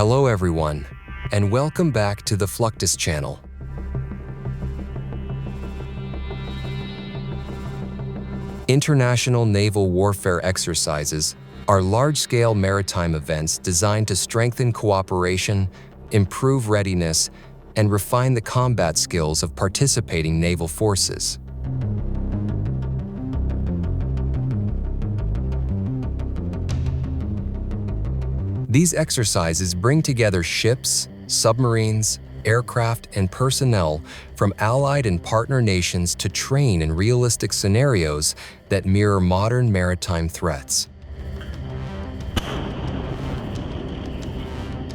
Hello everyone, and welcome back to the Fluctus Channel. International naval warfare exercises are large-scale maritime events designed to strengthen cooperation, improve readiness, and refine the combat skills of participating naval forces. These exercises bring together ships, submarines, aircraft, and personnel from allied and partner nations to train in realistic scenarios that mirror modern maritime threats.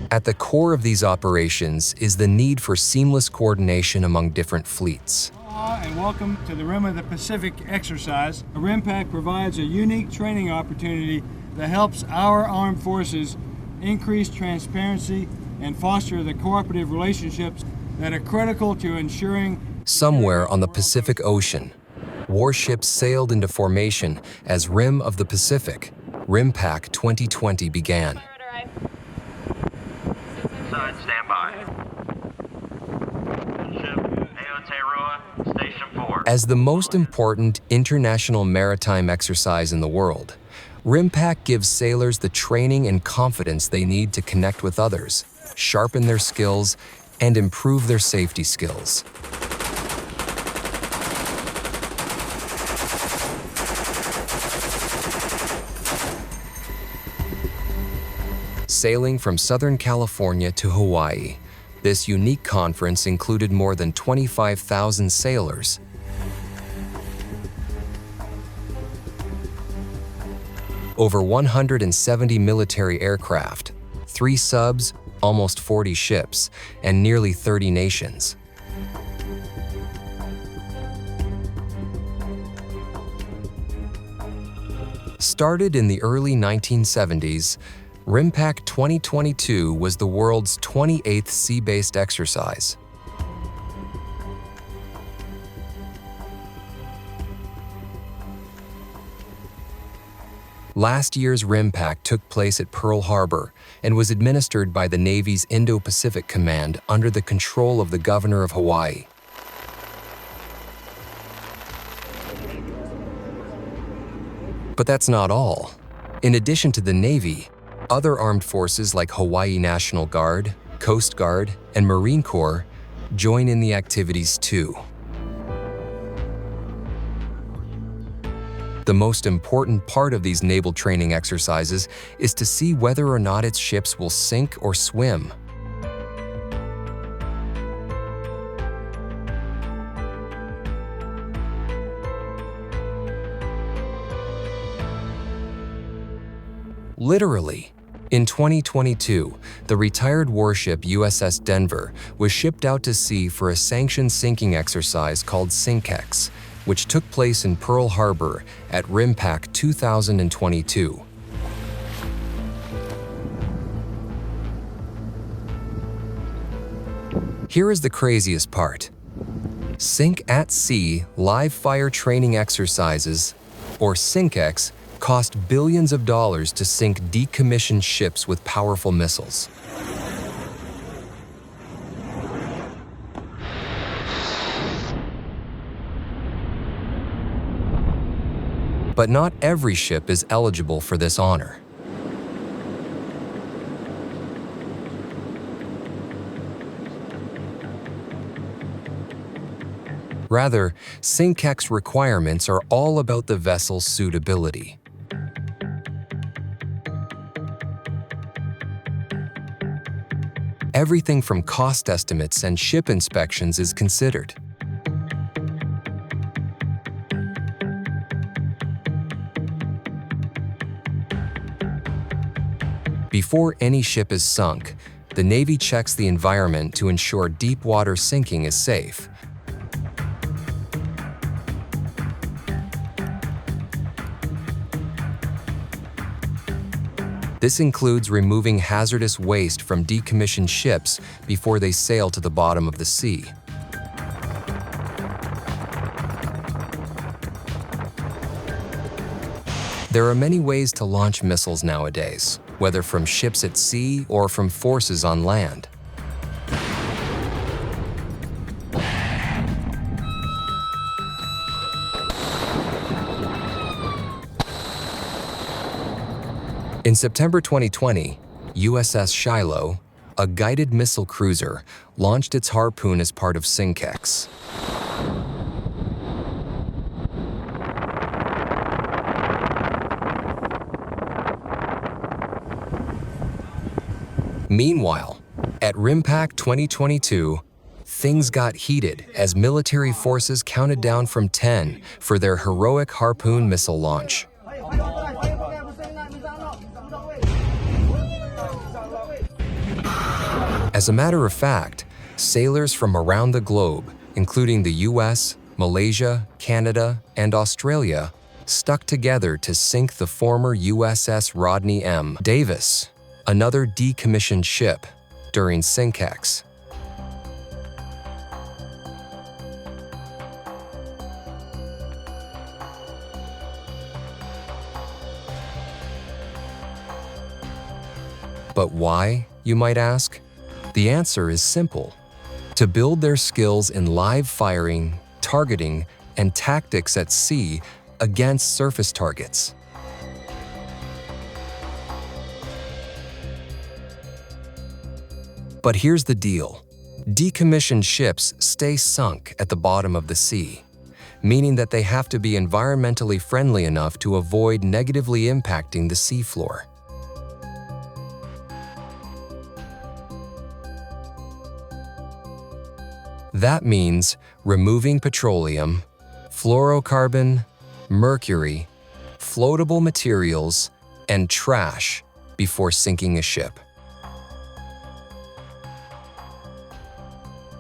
At the core of these operations is the need for seamless coordination among different fleets. And welcome to the Rim of the Pacific exercise. A RIMPAC provides a unique training opportunity that helps our armed forces increase transparency and foster the cooperative relationships that are critical to ensuring. Somewhere on the Pacific Ocean, warships sailed into formation as Rim of the Pacific, RIMPAC 2020 began. Side, stand by. Ship Aotearoa, Station 4. As the most important international maritime exercise in the world, RIMPAC gives sailors the training and confidence they need to connect with others, sharpen their skills, and improve their safety skills. Sailing from Southern California to Hawaii, this unique conference included more than 25,000 sailors. Over 170 military aircraft, 3 subs, almost 40 ships, and nearly 30 nations. Started in the early 1970s, RIMPAC 2022 was the world's 28th sea-based exercise. Last year's RIMPAC took place at Pearl Harbor and was administered by the Navy's Indo-Pacific Command under the control of the Governor of Hawaii. But that's not all. In addition to the Navy, other armed forces like Hawaii National Guard, Coast Guard, and Marine Corps join in the activities too. The most important part of these naval training exercises is to see whether or not its ships will sink or swim. Literally. In 2022, the retired warship USS Denver was shipped out to sea for a sanctioned sinking exercise called SINKEX, which took place in Pearl Harbor at RIMPAC 2022. Here is the craziest part. Sink at Sea Live Fire Training Exercises, or SINKEX, cost billions of dollars to sink decommissioned ships with powerful missiles. But not every ship is eligible for this honor. Rather, SINKEX requirements are all about the vessel's suitability. Everything from cost estimates and ship inspections is considered. Before any ship is sunk, the Navy checks the environment to ensure deep water sinking is safe. This includes removing hazardous waste from decommissioned ships before they sail to the bottom of the sea. There are many ways to launch missiles nowadays. whether from ships at sea or from forces on land. In September 2020, USS Shiloh, a guided missile cruiser, launched its Harpoon as part of SINKEX. Meanwhile, at RIMPAC 2022, things got heated as military forces counted down from 10 for their heroic Harpoon missile launch. As a matter of fact, sailors from around the globe, including the US, Malaysia, Canada, and Australia, stuck together to sink the former USS Rodney M. Davis, another decommissioned ship, during SINKEX. But why, you might ask? The answer is simple: to build their skills in live firing, targeting, and tactics at sea against surface targets. But here's the deal: decommissioned ships stay sunk at the bottom of the sea, meaning that they have to be environmentally friendly enough to avoid negatively impacting the seafloor. That means removing petroleum, fluorocarbon, mercury, floatable materials, and trash before sinking a ship.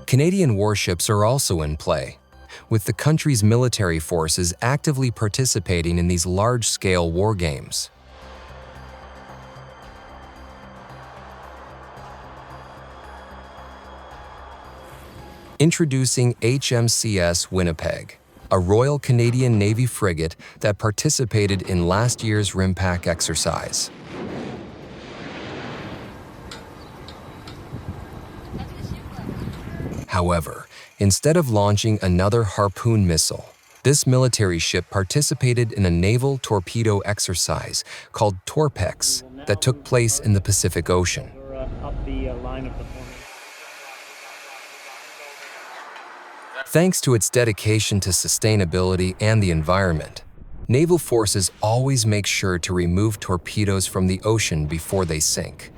Canadian warships are also in play, with the country's military forces actively participating in these large-scale war games. Introducing HMCS Winnipeg, a Royal Canadian Navy frigate that participated in last year's RIMPAC exercise. However, instead of launching another Harpoon missile, this military ship participated in a naval torpedo exercise called TORPEX that took place in the Pacific Ocean. Thanks to its dedication to sustainability and the environment, naval forces always make sure to remove torpedoes from the ocean before they sink.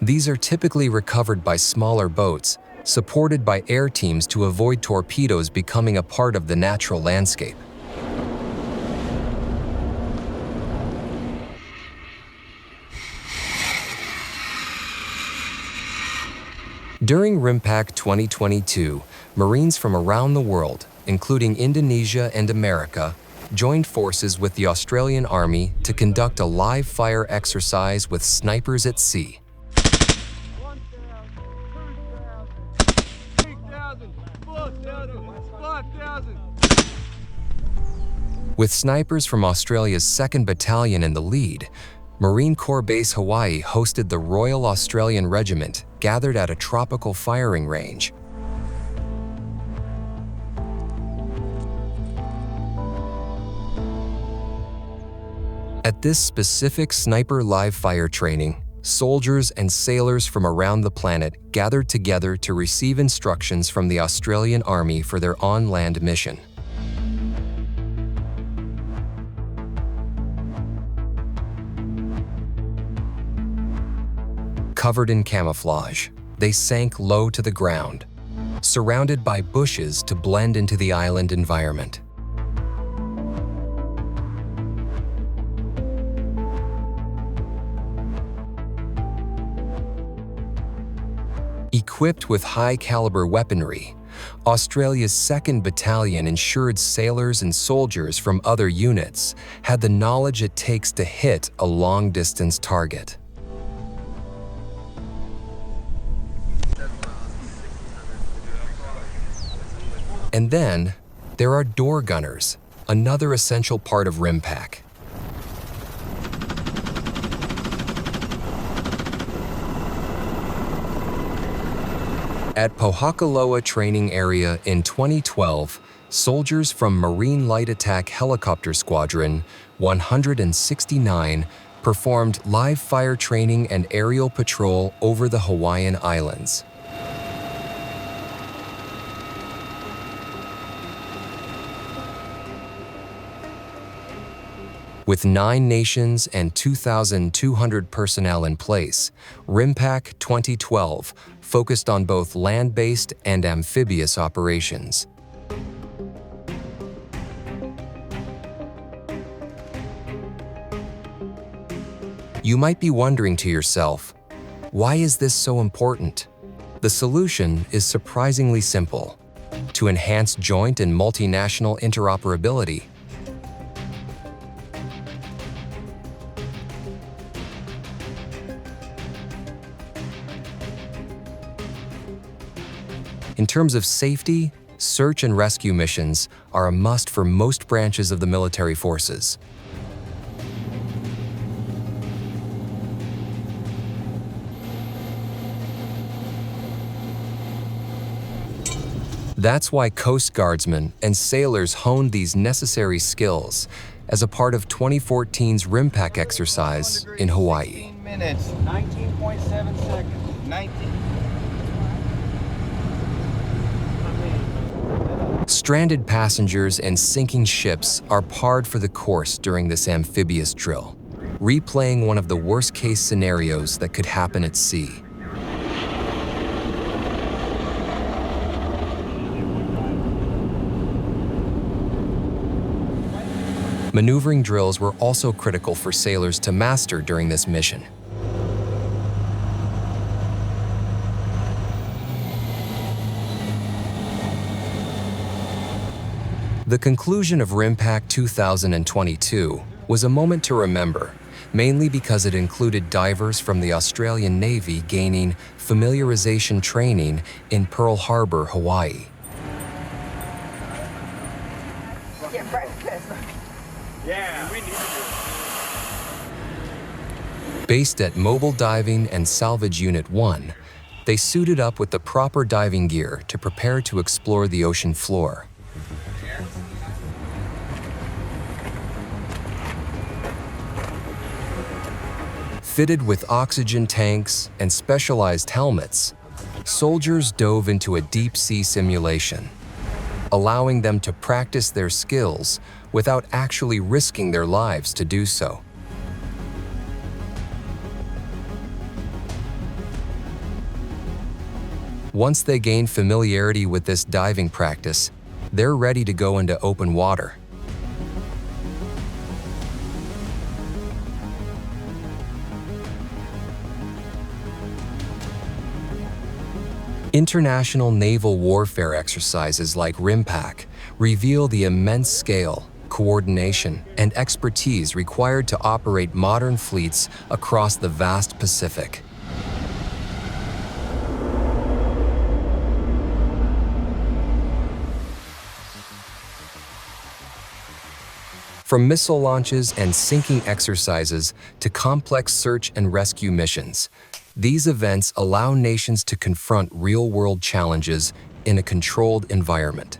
These are typically recovered by smaller boats, supported by air teams to avoid torpedoes becoming a part of the natural landscape. During RIMPAC 2022, Marines from around the world, including Indonesia and America, joined forces with the Australian Army to conduct a live fire exercise with snipers at sea. With snipers from Australia's 2nd Battalion in the lead, Marine Corps Base Hawaii hosted the Royal Australian Regiment gathered at a tropical firing range. At this specific sniper live fire training, soldiers and sailors from around the planet gathered together to receive instructions from the Australian Army for their on-land mission. Covered in camouflage, they sank low to the ground, surrounded by bushes to blend into the island environment. Equipped with high-caliber weaponry, Australia's 2nd Battalion ensured sailors and soldiers from other units had the knowledge it takes to hit a long-distance target. And then, there are door gunners, another essential part of RIMPAC. At Pohakaloa Training Area in 2012, soldiers from Marine Light Attack Helicopter Squadron 169 performed live fire training and aerial patrol over the Hawaiian Islands. With 9 nations and 2,200 personnel in place, RIMPAC 2012 focused on both land-based and amphibious operations. You might be wondering to yourself, why is this so important? The solution is surprisingly simple: to enhance joint and multinational interoperability. In terms of safety, search and rescue missions are a must for most branches of the military forces. That's why Coast Guardsmen and sailors honed these necessary skills as a part of 2014's RIMPAC exercise in Hawaii. 15 minutes, 19.7 seconds, 19. Stranded passengers and sinking ships are parred for the course during this amphibious drill, replaying one of the worst-case scenarios that could happen at sea. Maneuvering drills were also critical for sailors to master during this mission. The conclusion of RIMPAC 2022 was a moment to remember, mainly because it included divers from the Australian Navy gaining familiarization training in Pearl Harbor, Hawaii. Based at Mobile Diving and Salvage Unit 1, they suited up with the proper diving gear to prepare to explore the ocean floor. Fitted with oxygen tanks and specialized helmets, soldiers dove into a deep-sea simulation, allowing them to practice their skills without actually risking their lives to do so. Once they gain familiarity with this diving practice, they're ready to go into open water. International naval warfare exercises like RIMPAC reveal the immense scale, coordination, and expertise required to operate modern fleets across the vast Pacific. From missile launches and sinking exercises to complex search and rescue missions, these events allow nations to confront real-world challenges in a controlled environment.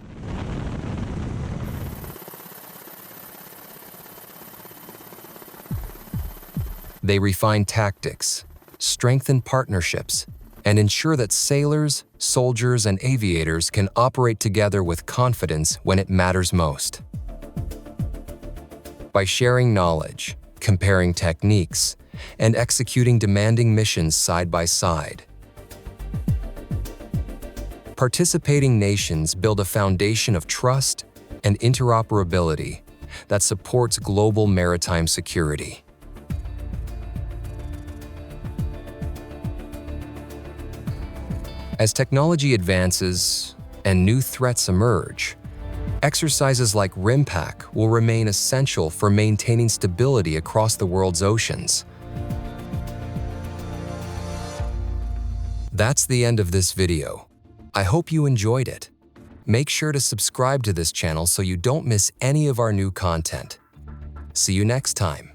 They refine tactics, strengthen partnerships, and ensure that sailors, soldiers, and aviators can operate together with confidence when it matters most. By sharing knowledge, comparing techniques, and executing demanding missions side by side, participating nations build a foundation of trust and interoperability that supports global maritime security. As technology advances and new threats emerge, exercises like RIMPAC will remain essential for maintaining stability across the world's oceans. That's the end of this video. I hope you enjoyed it. Make sure to subscribe to this channel so you don't miss any of our new content. See you next time.